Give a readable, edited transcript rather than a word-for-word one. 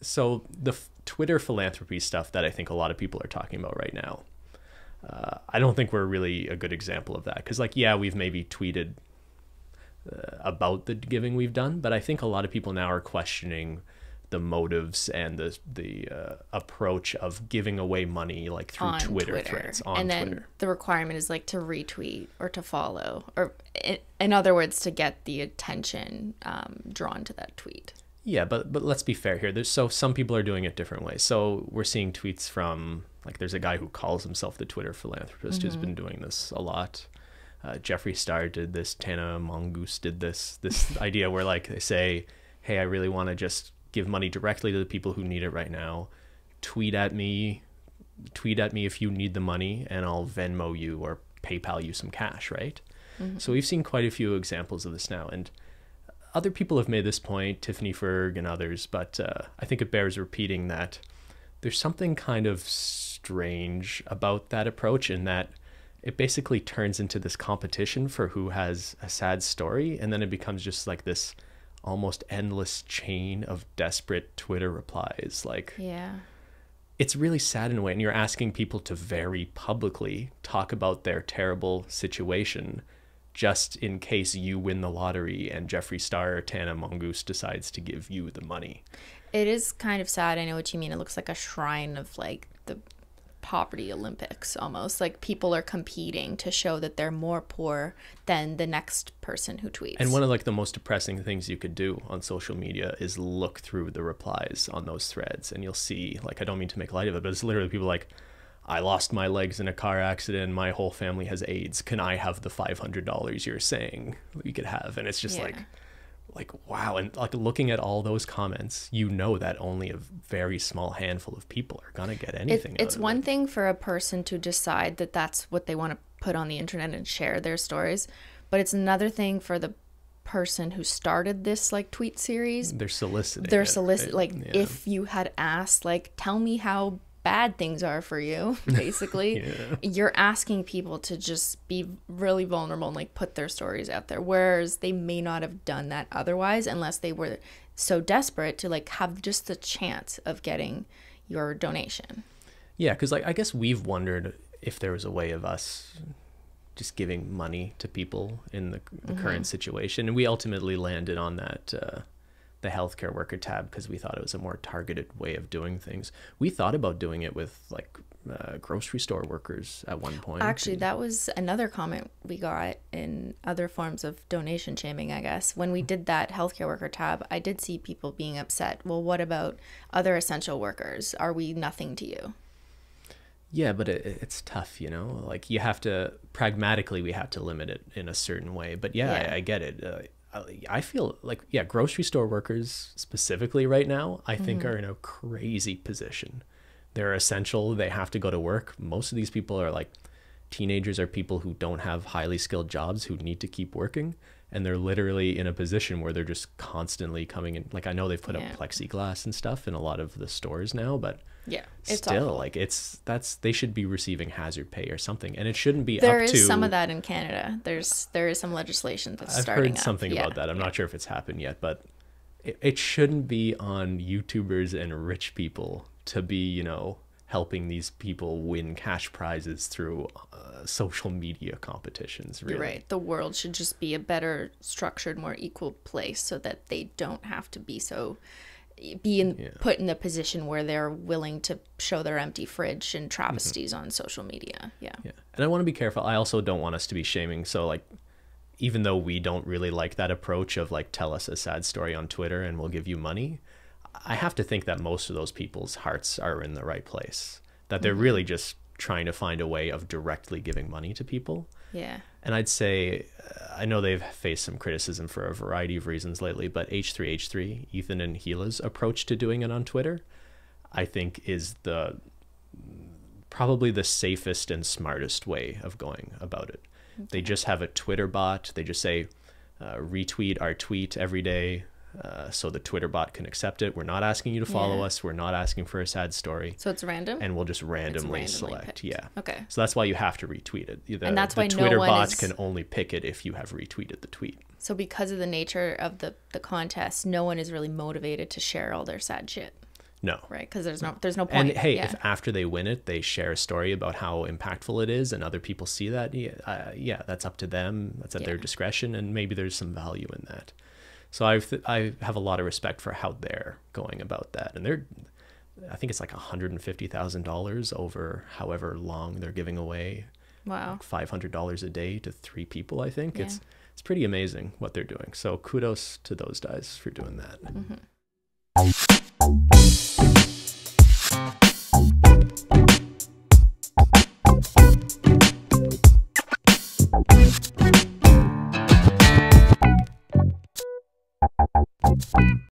So the Twitter philanthropy stuff that I think a lot of people are talking about right now, I don't think we're really a good example of that. Because, like, yeah, we've maybe tweeted about the giving we've done, but I think a lot of people now are questioning the motives and the approach of giving away money, like through On Twitter threads on and then Twitter. the requirement is like to retweet or to follow, or in other words, to get the attention drawn to that tweet. Yeah, but let's be fair here. So some people are doing it different ways. So we're seeing tweets from, like, there's a guy who calls himself the Twitter philanthropist who's been doing this a lot. Jeffree Star did this. Tana Mongoose did this idea where, like, they say, hey, I really want to just give money directly to the people who need it right now. Tweet at me if you need the money, and I'll Venmo you or PayPal you some cash, right? So we've seen quite a few examples of this now, and other people have made this point, Tiffany Ferg and others, but I think it bears repeating that there's something kind of strange about that approach, in that it basically turns into this competition for who has a sad story, and then it becomes just like this almost endless chain of desperate Twitter replies. Like, Yeah. it's really sad in a way, and you're asking people to very publicly talk about their terrible situation just in case you win the lottery and Jeffree Star or Tana Mongoose decides to give you the money. It is kind of sad. I know what you mean. It looks like a shrine of like the poverty Olympics almost. Like people are competing to show that they're more poor than the next person who tweets. And one of, like, the most depressing things you could do on social media is look through the replies on those threads, and you'll see, like, I don't mean to make light of it, but it's literally people like, I lost my legs in a car accident, my whole family has AIDS, can I have the $500 you're saying we could have? And it's just like wow. And, like, looking at all those comments, you know that only a very small handful of people are gonna get anything out It's of one it. thing for a person to decide that that's what they want to put on the internet and share their stories, but it's another thing for the person who started this like tweet series. They're soliciting They're it, right? like, Yeah. if you had asked, like, tell me how bad things are for you, basically. Yeah. You're asking people to just be really vulnerable and like put their stories out there, whereas they may not have done that otherwise unless they were so desperate to like have just the chance of getting your donation. Yeah, because, like, I guess we've wondered if there was a way of us just giving money to people in the current situation, and we ultimately landed on that the healthcare worker tab because we thought it was a more targeted way of doing things. We thought about doing it with, like, grocery store workers at one point. Actually, that was another comment we got in other forms of donation shaming, I guess. When we did that healthcare worker tab, I did see people being upset. Well, what about other essential workers? Are we nothing to you? Yeah, but it's tough, you know? Like, you have to, pragmatically, we have to limit it in a certain way. But yeah. I get it. I feel like, yeah, grocery store workers specifically right now, I think are in a crazy position. They're essential. They have to go to work. Most of these people are like teenagers, or people who don't have highly skilled jobs who need to keep working. And they're literally in a position where they're just constantly coming in. Like, I know they've put up plexiglass and stuff in a lot of the stores now, but Yeah, it's still awful. like they should be receiving hazard pay or something, and it shouldn't be There up to. is some of that in Canada. There is some legislation that's I've starting heard up. something about that. I'm not sure if it's happened yet, but it shouldn't be on YouTubers and rich people to be, you know, helping these people win cash prizes through social media competitions. Really. You're right. The world should just be a better structured, more equal place so that they don't have to be so put in the position where they're willing to show their empty fridge and travesties on social media. Yeah. And I want to be careful. I also don't want us to be shaming. So, like, even though we don't really like that approach of, like, tell us a sad story on Twitter and we'll give you money, I have to think that most of those people's hearts are in the right place, that they're really just trying to find a way of directly giving money to people. Yeah. And I'd say, I know they've faced some criticism for a variety of reasons lately, but H3H3, Ethan and Gila's approach to doing it on Twitter, I think is probably the safest and smartest way of going about it. Okay. They just have a Twitter bot. They just say, retweet our tweet every day. So the Twitter bot can accept it. We're not asking you to follow us. We're not asking for a sad story. So it's random? And we'll just randomly select. Picked. Yeah. Okay. So that's why you have to retweet it. And that's why the Twitter no one bots is... can only pick it if you have retweeted the tweet. So because of the nature of the contest, no one is really motivated to share all their sad shit. No. right? Because there's no point. And hey, yeah. if after they win it, they share a story about how impactful it is and other people see that, yeah, that's up to them. That's at their discretion. And maybe there's some value in that. So I have a lot of respect for how they're going about that. And I think it's like $150,000 over however long they're giving away. Wow. Like $500 a day to 3 people, I think. Yeah. It's pretty amazing what they're doing. So kudos to those guys for doing that. Mm-hmm.